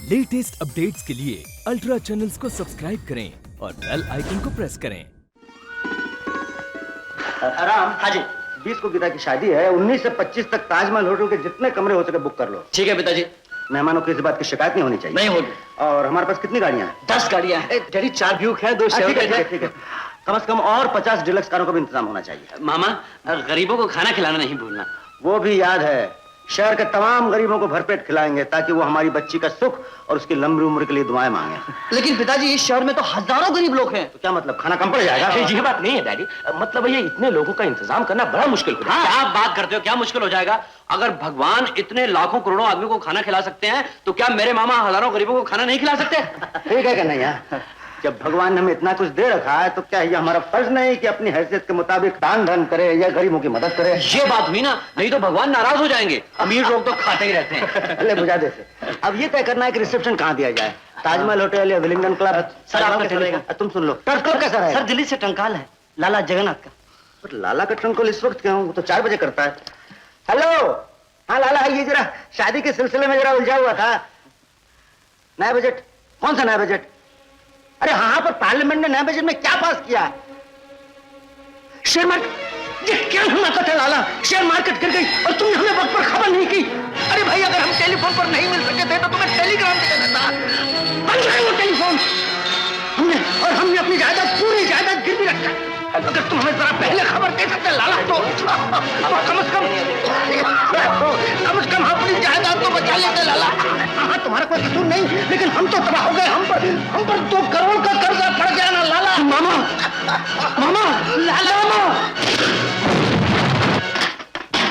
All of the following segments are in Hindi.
लेटेस्ट अपडेट्स के लिए अल्ट्रा चैनल्स को सब्सक्राइब करें और बेल आइकन को प्रेस करें। राम, हाँ जी। 20 को गीता की शादी है, 19 से 25 तक ताजमहल होटल के जितने कमरे हो सके बुक कर लो। ठीक है पिताजी। मेहमानों को इस बात की शिकायत नहीं होनी चाहिए। नहीं होगी। और हमारे पास कितनी गाड़ियां हैं? 10 गाड़ियां हैं। डैडी 4 ब्यूक है, 2 शेवरलेट है। ठीक है। कम से कम और 50 डिलक्स कारों का भी इंतजाम होना चाहिए। मामा, गरीबों को खाना खिलाना नहीं भूलना। वो भी याद है, शहर के तमाम गरीबों को भरपेट खिलाएंगे ताकि वो हमारी बच्ची का सुख और उसकी लंबी उम्र के लिए दुआएं मांगे। लेकिन पिताजी, इस शहर में तो हजारों गरीब लोग हैं। तो क्या मतलब, खाना कम पड़ जाएगा? ये बात नहीं है डैडी, मतलब ये इतने लोगों का इंतजाम करना बड़ा मुश्किल हो हाँ। क्या बात करते हो, क्या मुश्किल हो जाएगा? अगर भगवान इतने लाखों करोड़ों आदमी को खाना खिला सकते हैं तो क्या मेरे मामा हजारों गरीबों को खाना नहीं खिला सकते? ठीक है कन्हैया, जब भगवान ने हमें इतना कुछ दे रखा है तो क्या ये हमारा फर्ज नहीं कि अपनी हैसियत के मुताबिक दान धर्म करे या गरीबों की मदद करे? ये बात हुई ना, नहीं तो भगवान नाराज हो जाएंगे। अमीर लोग तो खाते ही रहते हैं। ले बुझा दे से। अब ये तय करना है कि रिसेप्शन कहाँ दिया जाए, ताजमहल होटल या विलिंगडन क्लब? सर आपका चलेगा। तुम सुन लो, टर्फ क्लब कैसा रहेगा? सर दिल्ली से टंकाल है, लाला जगन्नाथ का। पर लाला का ट्रंकल इस वक्त क्या हूँ, वो तो 4 बजे करता है। हेलो, हाँ लाला, ये जरा शादी के सिलसिले में जरा उलझा हुआ था। नया बजट? कौन सा नया बजट? अरे हाँ, पर पार्लियामेंट ने नए बजट में क्या पास किया? शेयर मार्केट, ये क्या हमाकत है लाला? शेयर मार्केट गिर गई और तुमने हमें वक्त पर खबर नहीं की। अरे भाई, अगर हम टेलीफोन पर नहीं मिल सके थे तो तुम्हें टेलीग्राम दे देता। बंद करें वो टेलीफोन। हमने अपनी जायदाद, पूरी जायदाद गिरवी रखा। अगर तुम हमें जरा पहले खबर दे सकते लाला तो कम से कम अपनी जायदाद तो बचा लेते लाला। हाँ, तुम्हारा कोई कसूर नहीं, लेकिन हम तो तबाह हो गए। हम पर 2 करोड़ का कर्जा पड़ गया ना लाला। मामा, लाला,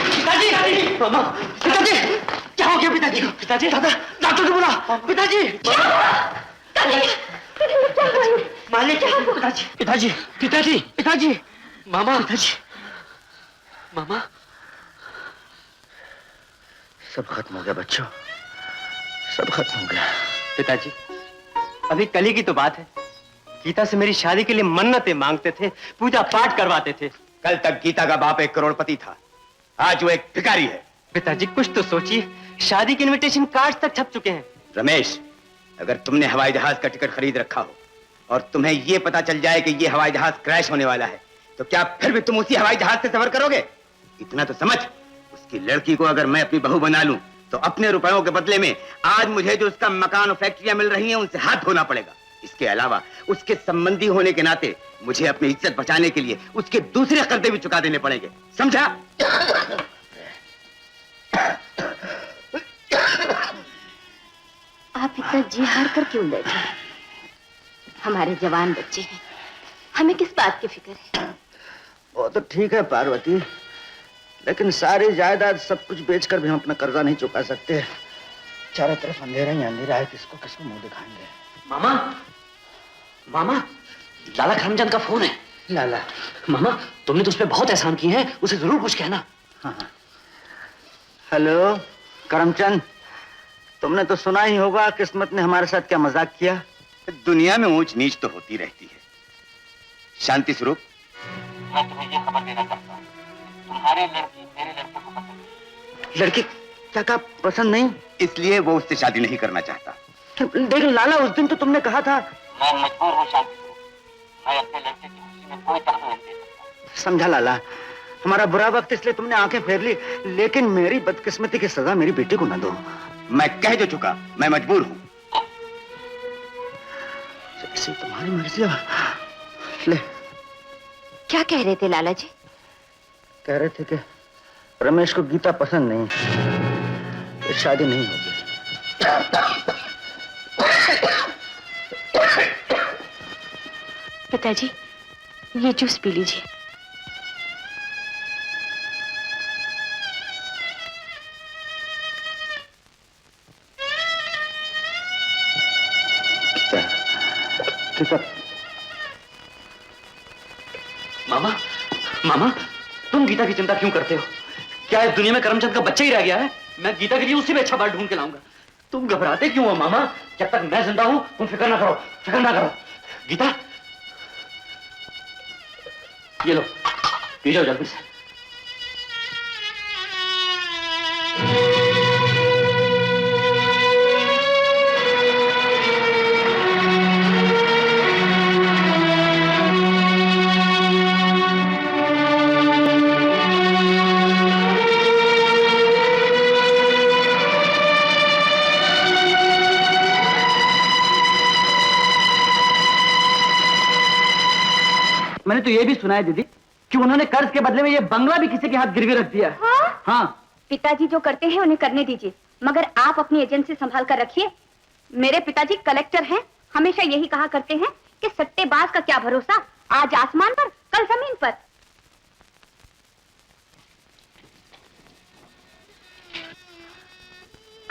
पिताजी, मामा, पिताजी, क्या हो गया पिताजी? पिताजी, डॉक्टर ने बोला। पिताजी, मालिक, पिताजी, मामा, मामा। सब खत्म हो गया बच्चों, सब खत्म हो गया। पिताजी, अभी कल ही की तो बात है, गीता से मेरी शादी के लिए मन्नतें मांगते थे, पूजा पाठ करवाते थे। कल तक गीता का बाप एक करोड़पति था, आज वो एक भिखारी है। पिताजी कुछ तो सोचिए, शादी के इनविटेशन कार्ड तक छप चुके हैं। रमेश, अगर तुमने हवाई जहाज का टिकट खरीद रखा हो और तुम्हें ये पता चल जाए कि ये हवाई जहाज क्रैश होने वाला है, तो क्या फिर भी तुम उसी हवाई जहाज से सफर करोगे? इतना तो समझ, उसकी लड़की को अगर मैं अपनी बहू बना लूं तो अपने रुपयों के बदले में आज मुझे जो उसका मकान और फैक्ट्रियां मिल रही हैं उनसे हाथ धोना पड़ेगा। इसके अलावा उसके संबंधी होने के नाते मुझे अपनी इज्जत बचाने के लिए उसके दूसरे कर्जे भी चुका देने पड़ेंगे, समझा? आप इतना जी हार कर क्यों बैठे? हमारे जवान बच्चे हैं, हमें किस बात की फिक्र है? वो तो ठीक है पार्वती, लेकिन सारी जायदाद सब कुछ बेचकर भी हम अपना कर्जा नहीं चुका सकते। चारों तरफ अंधेरा ही अंधेरा है, किसको मुंह दिखाएंगे? मामा, लाला करमचंद का फोन है। लाला? मामा, तुमने तो उस पर बहुत एहसान किए हैं, उसे जरूर कुछ कहना। हाँ। हेलो करमचंद, तुमने तो सुना ही होगा किस्मत ने हमारे साथ क्या मजाक किया। दुनिया में ऊंच नीच तो होती रहती है। शांति स्वरूप, मैं तुम्हें ये खबर देना चाहता हूँ, तुम्हारी लड़की मेरे लड़के को पसंद है। लड़की क्या कहा पसंद नहीं? इसलिए वो उससे शादी नहीं करना चाहता। देख लाला, उस दिन तो तुमने कहा था। मैं मजबूर हूँ शांति स्वरूप, मैं अपने लड़के की खुशी में कोई दखल नहीं दे सकता। समझा लाला, हमारा बुरा वक्त इसलिए तुमने आंखें फेर ली, लेकिन मेरी बदकिस्मती की सजा मेरी बेटी को न दो। मैं कह जो चुका, मैं मजबूर हूँ। जैसे तुम्हारी मर्जी। ले। क्या कह रहे थे लाला जी? कह रहे थे कि रमेश को गीता पसंद नहीं, तो शादी नहीं होगी। पिताजी, ये जूस पी लीजिए। मामा, तुम गीता की चिंता क्यों करते हो? क्या इस दुनिया में करमचंद का बच्चा ही रह गया है? मैं गीता के लिए उससे भी अच्छा बाल ढूंढ के लाऊंगा। तुम घबराते क्यों हो मामा? जब तक मैं जिंदा हूं तुम फिक्र ना करो। गीता, ये लो, पी जाओ जल्दी से। मैंने तो ये भी सुना है दीदी कि उन्होंने कर्ज के बदले में ये बंगला भी किसी के हाथ गिरवी रख दिया है। हाँ? हाँ। पिताजी जो करते हैं उन्हें करने दीजिए, मगर आप अपनी एजेंसी संभाल कर रखिए। मेरे पिताजी कलेक्टर हैं, हमेशा यही कहा करते हैं कि सट्टेबाज का क्या भरोसा, आज आसमान पर कल जमीन पर।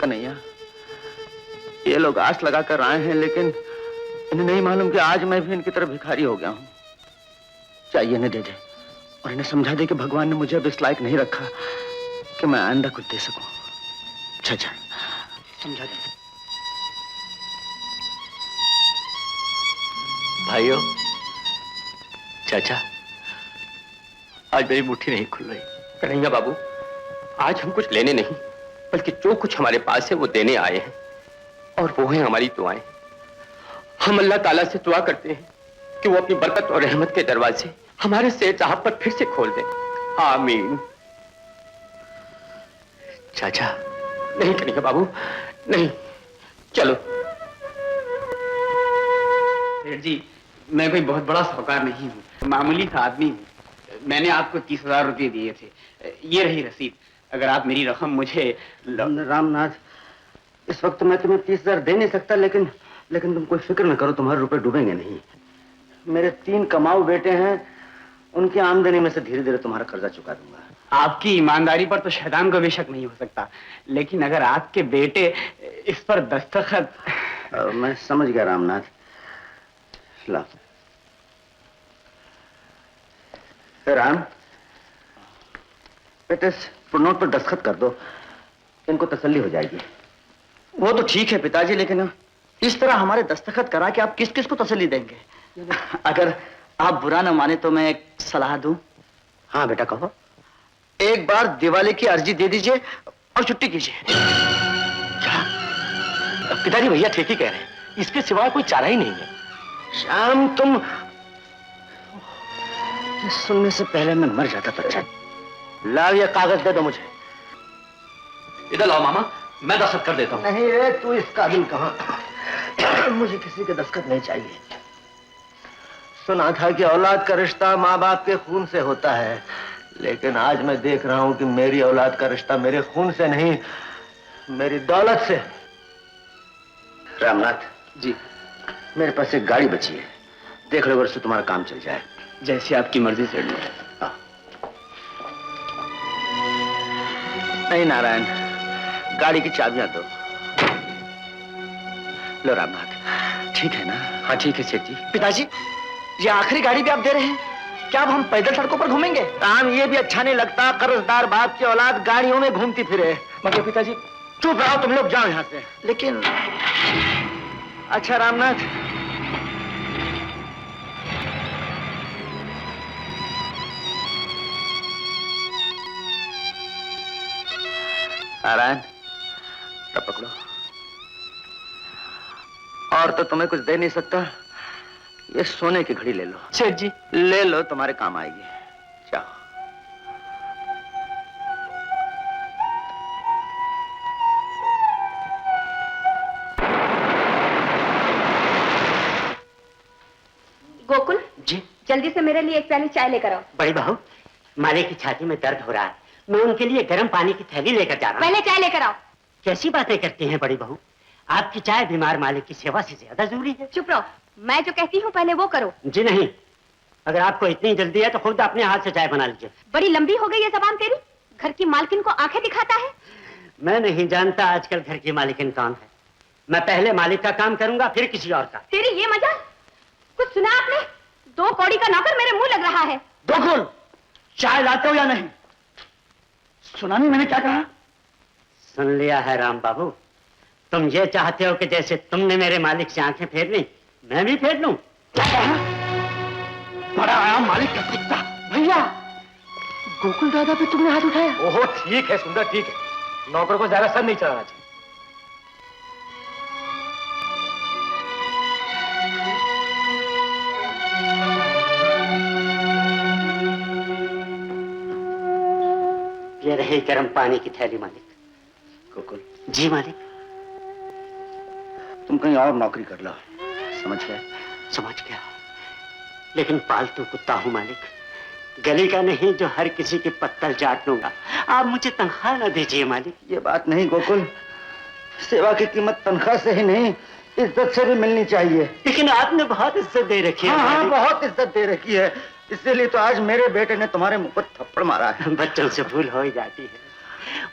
कन्हैया, ये लोग आस लगाकर आए हैं, लेकिन इन्हें नहीं मालूम कि आज मैं भी इनकी तरफ भिखारी हो गया हूँ। चाहिए इन्हें दे दे और इन्हें समझा दे कि भगवान ने मुझे अब इस लायक नहीं रखा कि मैं आइंदा कुछ दे सकूं। अच्छा समझा दे। भाइयों, चाचा, आज मेरी मुट्ठी नहीं खुल रही। कन्हैया बाबू, आज हम कुछ लेने नहीं, बल्कि जो कुछ हमारे पास है वो देने आए हैं, और वो है हमारी दुआएं। हम अल्लाह ताला से दुआ करते हैं कि वो अपनी बरकत और रहमत के दरवाजे हमारे सेठ साहब पर फिर से खोल दें। आमीन। चाचा, नहीं कन्हैया बाबू, नहीं, चलो। सेठ जी, मैं कोई बहुत बड़ा साहूकार नहीं हूँ, मामूली सा आदमी हूँ। मैंने आपको 30,000 रुपये दिए थे, ये रही रसीद। अगर आप मेरी रकम मुझे रामनाथ, इस वक्त मैं तुम्हें 30,000 दे नहीं सकता, लेकिन तुम कोई फिक्र न करो, तुम्हारे रुपए डूबेंगे नहीं। मेरे 3 कमाऊ बेटे हैं, उनकी आमदनी में से धीरे धीरे तुम्हारा कर्जा चुका दूंगा। आपकी ईमानदारी पर तो शैतान को भी शक नहीं हो सकता, लेकिन अगर आपके बेटे इस पर दस्तखत। मैं समझ गया रामनाथ, ला राम, बेटे इस नोट पर दस्तखत कर दो, इनको तसल्ली हो जाएगी। वो तो ठीक है पिताजी, लेकिन इस तरह हमारे दस्तखत करा के आप किस किस को तसल्ली देंगे? अगर आप बुरा न माने तो मैं एक सलाह दूं। हाँ बेटा कहो। एक बार दिवाली की अर्जी दे दीजिए और छुट्टी कीजिए। क्या? पिताजी भैया ठीक ही कह रहे हैं, इसके सिवा कोई चारा ही नहीं है। श्याम, तुम सुनने से पहले मैं मर जाता तो अच्छा। लाओ ये कागज दे दो मुझे। इधर लाओ मामा, मैं दस्तखत कर देता हूँ। नहीं रे, तू इस काबिल कहाँ, मुझे किसी के दस्तखत नहीं चाहिए। सुना था कि औलाद का रिश्ता माँ बाप के खून से होता है, लेकिन आज मैं देख रहा हूं कि मेरी औलाद का रिश्ता मेरे खून से नहीं, मेरी दौलत से। रामनाथ जी, मेरे पास एक गाड़ी बची है, देख लो अगर उससे तुम्हारा काम चल जाए। जैसी आपकी मर्जी सेठ जी। नहीं नारायण, गाड़ी की चाबियां दो। लो रामनाथ, ठीक है ना? हाँ ठीक है सेठ जी। पिताजी, ये आखिरी गाड़ी भी आप दे रहे हैं? क्या अब हम पैदल सड़कों पर घूमेंगे? राम, ये भी अच्छा नहीं लगता, कर्जदार बाप की औलाद गाड़ियों में घूमती फिरे। मगर पिताजी। चुप रहो तुम लोग, जाओ यहां से। लेकिन अच्छा रामनाथ, नारायण, पकड़ो। और तो तुम्हें कुछ दे नहीं सकता, ये सोने की घड़ी ले लो। सेठ जी, ले लो, तुम्हारे काम आएगी। जाओ। गोकुल जी जल्दी से मेरे लिए एक प्याली चाय लेकर आओ। बड़ी बहू, मालिक की छाती में दर्द हो रहा है, मैं उनके लिए गर्म पानी की थैली लेकर जा रहा हूँ। पहले चाय लेकर आओ। कैसी बातें करती हैं बड़ी बहू, आपकी चाय बीमार मालिक की सेवा से ज्यादा जरूरी है। चुप रहो, मैं जो कहती हूँ पहले वो करो। जी नहीं, अगर आपको इतनी जल्दी है तो खुद अपने हाथ से चाय बना लीजिए। बड़ी लंबी हो गई ये जबान तेरी, घर की मालकिन को आंखें दिखाता है। मैं नहीं जानता आजकल घर की मालिकिन कौन है। मैं पहले मालिक का काम करूंगा, फिर किसी और का। तेरी ये मजा, कुछ सुना आपने? 2 कौड़ी का नौकर मेरे मुंह लग रहा है। गोकुल, चाय लाते हो या नहीं? सुना नहीं मैंने क्या कहा? सुन लिया है राम बाबू, तुम ये चाहते हो कि जैसे तुमने मेरे मालिक से आंखें फेर ली, मैं भी फेर लूं। क्या कहा? बड़ा आया मालिक का कुत्ता। भैया, गोकुल दादा पे तुमने हाथ उठाया? ओहो ठीक है सुंदर, ठीक है, नौकर को ज्यादा सर नहीं चढ़ाना चाहिए। ये रही गर्म पानी की थैली मालिक। गोकुल, जी मालिक। तुम कहीं और नौकरी कर लो, समझ गए? समझ गया। लेकिन पालतू कुत्ता हूँ मालिक, गली का नहीं जो हर किसी की पत्तल चाट लूंगा। आप मुझे तनख्वाह न दीजिए मालिक। ये बात नहीं गोकुल, सेवा की कीमत तनख्वाह से ही नहीं, इज्जत से भी मिलनी चाहिए। लेकिन आपने बहुत इज्जत दे रखी है। हाँ, बहुत इज्जत दे रखी है, इसीलिए तो आज मेरे बेटे ने तुम्हारे मुंह पर थप्पड़ मारा है। बच्चों से भूल हो ही जाती है,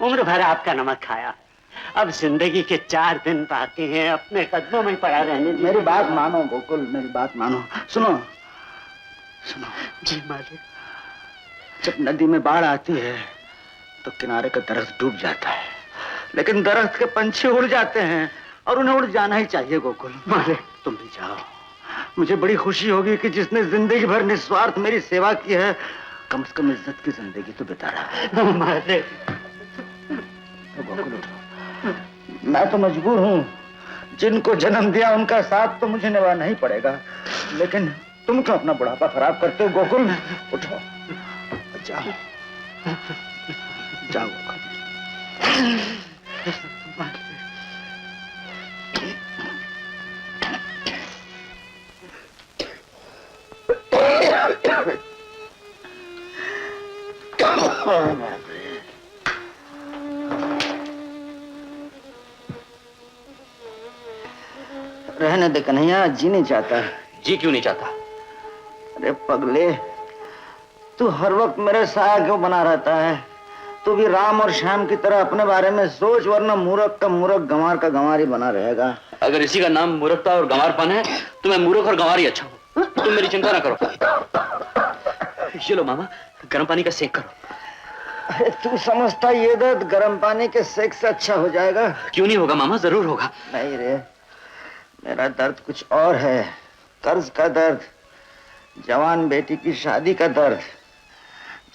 उम्र भर आपका नमक खाया है, अब जिंदगी के 4 दिन बाकी हैं, अपने कदमों में पड़ा रहने दीजिए। मेरी बात मानो गोकुल, मेरी बात मानो। सुनो सुनो। जी मालिक। जब नदी में बाढ़ आती है तो किनारे का दरख्त डूब जाता है, लेकिन दरख्त के पंछी उड़ जाते हैं और उन्हें उड़ जाना ही चाहिए गोकुल। मालिक तुम भी जाओ, मुझे बड़ी खुशी होगी कि जिसने जिंदगी भर निस्वार्थ मेरी सेवा की है, कम से कम इज्जत की जिंदगी तो बिता रहा है। मालिक तो गोकुल उठो, मैं तो मजबूर हूँ, जिनको जन्म दिया उनका साथ तो मुझे निभाना ही पड़ेगा, लेकिन तुम क्यों अपना बुढ़ापा खराब करते हो गोकुल? उठो, जाओ जाओ गोकुल। रहने दे कन्हैया, जी नहीं चाहता। जी क्यों नहीं चाहता? अरे पगले, तू हर वक्त मेरे साया क्यों बना रहता है? तू भी राम और श्याम की तरह अपने बारे में सोच, वरना मूर्ख का मूर्ख, गंवार का गंवार ही बना रहेगा। अगर इसी का नाम मूर्खता और गंवारपन है तो मैं मूर्ख और गंवार ही अच्छा हूँ। तुम मेरी चिंता ना करो। ये लो मामा, गर्म पानी का सेक करो। अरे तू समझता ये दर्द गर्म पानी के सेक से अच्छा हो जाएगा? क्यों नहीं होगा मामा, जरूर होगा। नहीं रे, मेरा दर्द कुछ और है। कर्ज का दर्द, जवान बेटी की शादी का दर्द।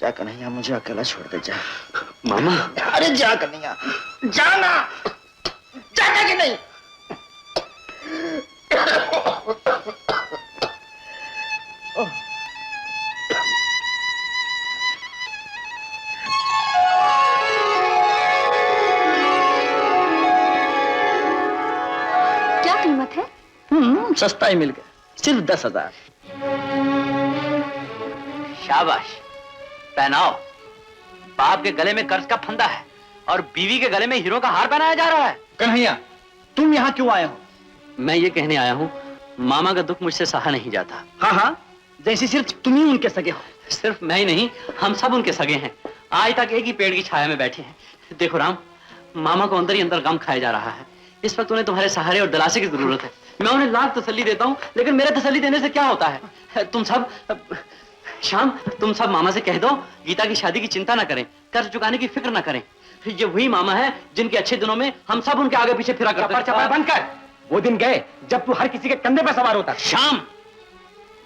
जा कन्हैया, मुझे अकेला छोड़ दे, जा। मामा अरे जा कन्हैया, जाना, जाना कि नहीं? क्या कीमत है? सस्ता ही मिल गया, सिर्फ 10,000। शाबाश, पहनाओ। बाप के गले में कर्ज का फंदा है और बीवी के गले में हीरो का हार पहनाया जा रहा है। कन्हैया, तुम यहाँ क्यों आए हो? मैं ये कहने आया हूँ, मामा का दुख मुझसे सहा नहीं जाता। हाँ हाँ, जैसे सिर्फ तुम ही उनके सगे हो। सिर्फ मैं ही नहीं, हम सब उनके सगे हैं। आज तक एक ही पेड़ की छाया में बैठे हैं। देखो राम, मामा को अंदर ही अंदर गम खाया जा रहा है। इस वक्त उन्हें तुम्हारे सहारे और दिलासे की जरूरत है। मैं उन्हें लाख तसल्ली देता हूँ, लेकिन मेरे तसल्ली देने से क्या होता है? तुम सब, श्याम, तुम सब मामा से कह दो गीता की शादी की चिंता ना करें, कर्ज चुकाने की फिक्र ना करें। ये वही मामा है जिनके अच्छे दिनों में हम सब उनके आगे पीछे फिरा करते थे। बंद कर। वो दिन गए जब तू हर किसी के कंधे पर सवार होता। श्याम,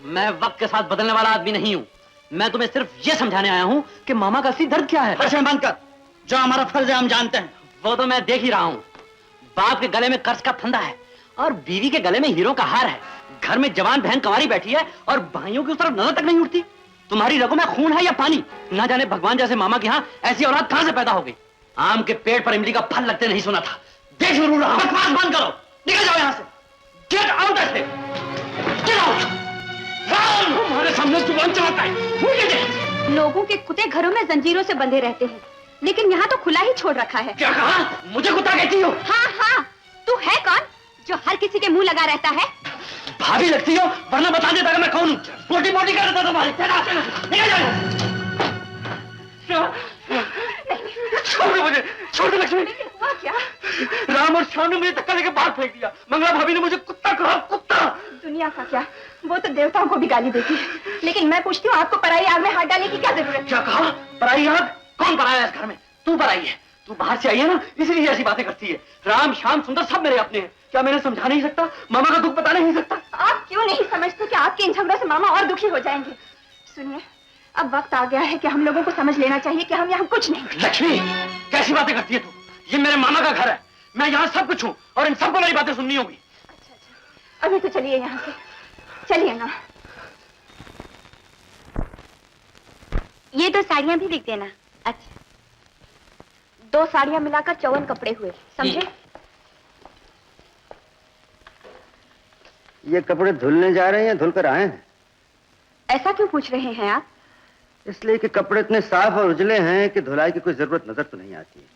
मैं वक्त के साथ बदलने वाला आदमी नहीं हूँ। मैं तुम्हें सिर्फ ये समझाने आया हूँ कि मामा का असली दर्द क्या है। बंद कर, जो हमारा फर्ज है हम जानते हैं। वो तो मैं देख ही रहा हूँ। बाप के गले में कर्ज का फंदा है और बीवी के गले में हीरो का हार है। घर में जवान बहन कंवारी बैठी है और भाइयों की उस तरफ नजर तक नहीं उठती। तुम्हारी रगों में खून है या पानी? ना जाने भगवान जैसे मामा के यहाँ ऐसी औलाद कहां से पैदा हो गई। आम के पेड़ पर इमली का फल लगते नहीं सुना था। देख जरूर रहा। बकवास बंद करो, निकल जाओ यहाँ से। गेट आउट ऐसे, गेट आउट। राम हमारे सामने जुबान चलाता है। लोगों के कुत्ते घरों में जंजीरों से बंधे रहते हैं, लेकिन यहाँ तो खुला ही छोड़ रखा है। क्या कहा? मुझे कुत्ता कहती हो? हाँ हाँ, तू है कौन जो हर किसी के मुंह लगा रहता है? भाभी लगती हो, वरना बता देता मैं कौन हूँ। पोटी पोटी कर देता तुम्हारी। निकल जाओ। छोड़ दो मुझे, छोड़ दो लक्ष्मी। हुआ क्या? राम और श्याम ने मुझे धक्का देकर बाहर फेंक दिया। मंगला भाभी ने मुझे कुत्ता कहा, कुत्ता। दुनिया का क्या, वो तो देवताओं को भी गाली देती है, लेकिन मैं पूछती हूँ, आपको पराई आग में हाथ डालने की क्या जरूरत? क्या कहा? पराई आग? कौन पराया है इस घर में? तू पराई है। तू बाहर से आई है ना, इसलिए ऐसी बातें करती है। राम श्याम सुंदर सब मेरे अपने हैं। क्या मैंने समझा नहीं सकता? मामा का दुख बता नहीं सकता? आप क्यों नहीं समझते कि आपके इन झगड़ों से मामा और दुखी हो जाएंगे? सुनिए, अब वक्त आ गया है कि हम लोगों को समझ लेना चाहिए कि हम यहाँ कुछ नहीं। लक्ष्मी, कैसी बातें करती है तू? ये मेरे मामा का घर है, मैं यहाँ सब कुछ हूँ और इन सबको मेरी बातें सुननी होगी। अच्छा, अभी तो चलिए यहाँ से, चलिए ना। ये 2 साड़ियाँ भी लिख देना। अच्छा, 2 साड़ियाँ मिलाकर 54 कपड़े हुए, समझे? ये कपड़े धुलने जा रहे हैं या धुलकर आए हैं? ऐसा क्यों पूछ रहे हैं आप? इसलिए कि कपड़े इतने साफ और उजले हैं कि धुलाई की कोई जरूरत नजर तो नहीं आती है।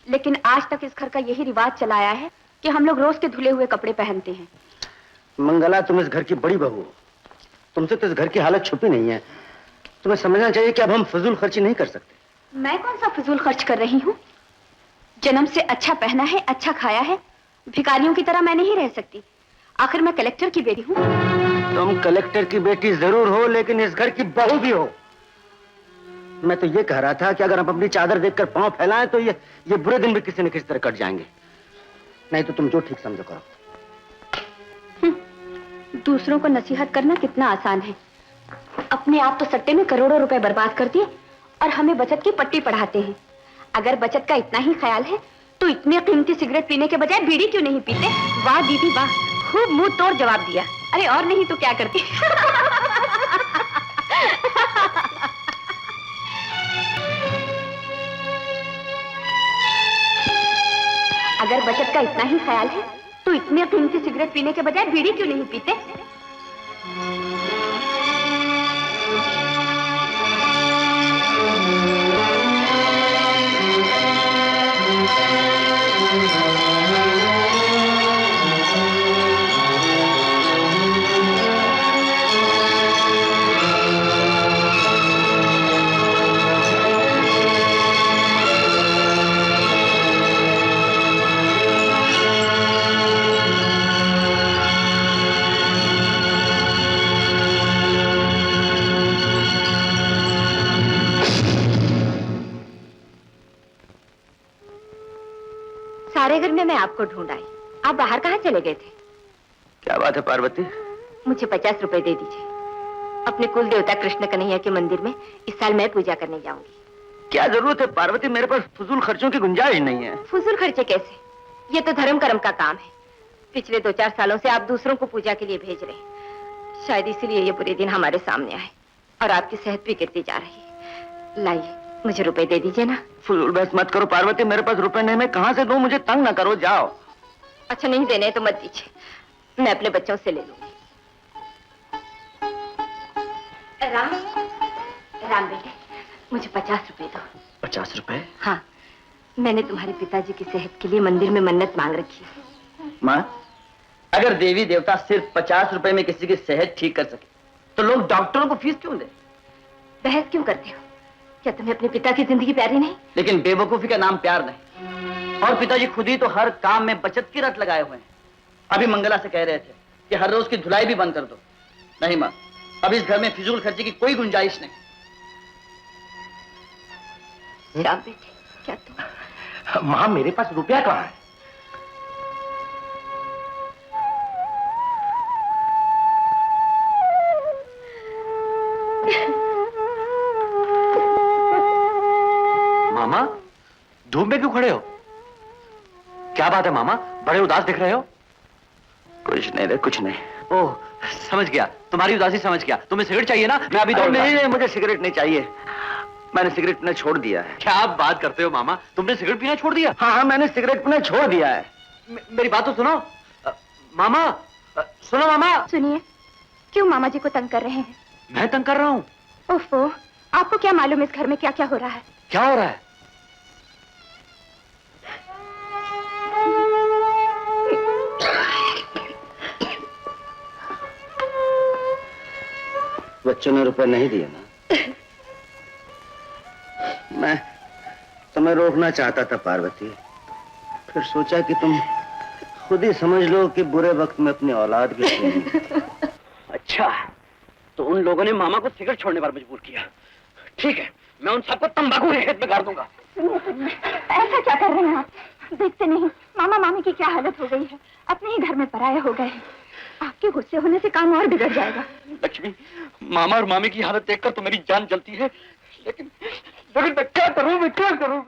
लेकिन आज तक इस घर का यही रिवाज चला आया है कि हम लोग रोज के धुले हुए कपड़े पहनते हैं। मंगला, तुम इस घर की बड़ी बहू हो, तुमसे तो इस घर की हालत छुपी नहीं है। तुम्हें समझना चाहिए कि अब हम फजूल खर्ची नहीं कर सकते। मैं कौन सा फजूल खर्च कर रही हूँ? जन्म से अच्छा पहना है, अच्छा खाया है, भिखारियों की तरह मैं नहीं रह सकती। आखिर मैं कलेक्टर की बेटी हूँ। तुम कलेक्टर की बेटी जरूर हो, लेकिन इस घर की बहू भी हो। मैं तो ये कह रहा था कि अगर हम अपनी चादर देखकर पांव फैलाएं तो ये बुरे दिन भी किसी न किसी तरह कट जाएंगे। नहीं तो तुम जो ठीक समझो करो। दूसरों को नसीहत करना कितना आसान है। अपने आप तो सट्टे में करोड़ों रुपए बर्बाद कर दिए और हमें बचत की पट्टी पढ़ाते हैं। अगर बचत का इतना ही ख्याल है तो इतने कीमती सिगरेट पीने के बजाय बीड़ी क्यों नहीं पीते? वाह दीदी वाह, खूब मुंह तोड़ जवाब दिया। अरे और नहीं तो क्या करती। अगर बचत का इतना ही ख्याल है तो इतने कीमती सिगरेट पीने के बजाय बीड़ी क्यों नहीं पीते? सारे घर में मैं आपको ढूंढ आई। आप बाहर कहाँ चले गए थे? क्या बात है पार्वती? मुझे 50 रुपए दे दीजिए। अपने कुल देवता कृष्ण कन्हैया के मंदिर में इस साल मैं पूजा करने जाऊंगी। क्या जरूरत है पार्वती? मेरे पास फजूल खर्चों की गुंजाइश नहीं है। फजूल खर्चे कैसे? ये तो धर्म कर्म का काम है। पिछले 2-4 सालों से आप दूसरों को पूजा के लिए भेज रहे हैं। शायद इसीलिए ये बुरे दिन हमारे सामने आए और आपकी सेहत भी गिरती जा रही है। लाइए, मुझे रुपए दे दीजिए ना। फजूल बहस मत करो पार्वती, मेरे पास रुपए नहीं, मैं कहां से दूं? मुझे तंग ना करो, जाओ। अच्छा नहीं देने तो मत दीजिए, मैं अपने बच्चों से ले लूंगी। राम, राम बेटे, मुझे 50 रुपए दो। 50 रुपए? हाँ, मैंने तुम्हारे पिताजी की सेहत के लिए मंदिर में मन्नत मांग रखी है। माँ, अगर देवी देवता सिर्फ 50 रुपए में किसी की सेहत ठीक कर सके तो लोग डॉक्टरों को फीस क्यों दे? बहस क्यों करते हो? क्या तुम्हें अपने पिता की जिंदगी प्यारी नहीं? लेकिन बेवकूफी का नाम प्यार नहीं। और पिताजी खुद ही तो हर काम में बचत की रट लगाए हुए हैं। अभी मंगला से कह रहे थे कि हर रोज की धुलाई भी बंद कर दो। नहीं माँ, अब इस घर में फिजूल खर्ची की कोई गुंजाइश नहीं। श्याम बेटे, क्या तुम? माँ, मेरे पास रुपया कहाँ है? मामा, धूप में क्यों खड़े हो? क्या बात है मामा, बड़े उदास दिख रहे हो? कुछ नहीं रे, कुछ नहीं। ओह, समझ गया, तुम्हारी उदासी समझ गया। तुम्हें सिगरेट चाहिए ना? मैं अभी दौड़ नहीं, मुझे सिगरेट नहीं चाहिए। मैंने सिगरेट पीना छोड़ दिया है। क्या आप बात करते हो मामा, तुमने सिगरेट पीना छोड़ दिया? हाँ, मैंने सिगरेट पीना छोड़ दिया है। मेरी बात तो सुनो। मामा, सुनो मामा। सुनिए, क्यों मामा जी को तंग कर रहे हैं? मैं तंग कर रहा हूँ? ओफो, आपको क्या मालूम इस घर में क्या क्या हो रहा है? क्या हो रहा है? बच्चों ने रुपए नहीं दिए ना? मैं तुम्हें रोकना चाहता था पार्वती, फिर सोचा कि तुम खुद ही समझ लो कि बुरे वक्त में अपनी औलाद की। अच्छा, तो उन लोगों ने मामा को सिगरेट छोड़ने पर मजबूर किया। ठीक है, मैं उन सबको तंबाकू के खेत में गाड़ दूंगा। ऐसा क्या कर रहे हैं आप? देखते नहीं मामा मामी की क्या हालत हो गई है, अपने ही घर में पराये हो गए हैं। आपके गुस्से होने से काम और बिगड़ जाएगा। लक्ष्मी, मामा और मामी की हालत देखकर तो मेरी जान जलती है, लेकिन मैं क्या करूं?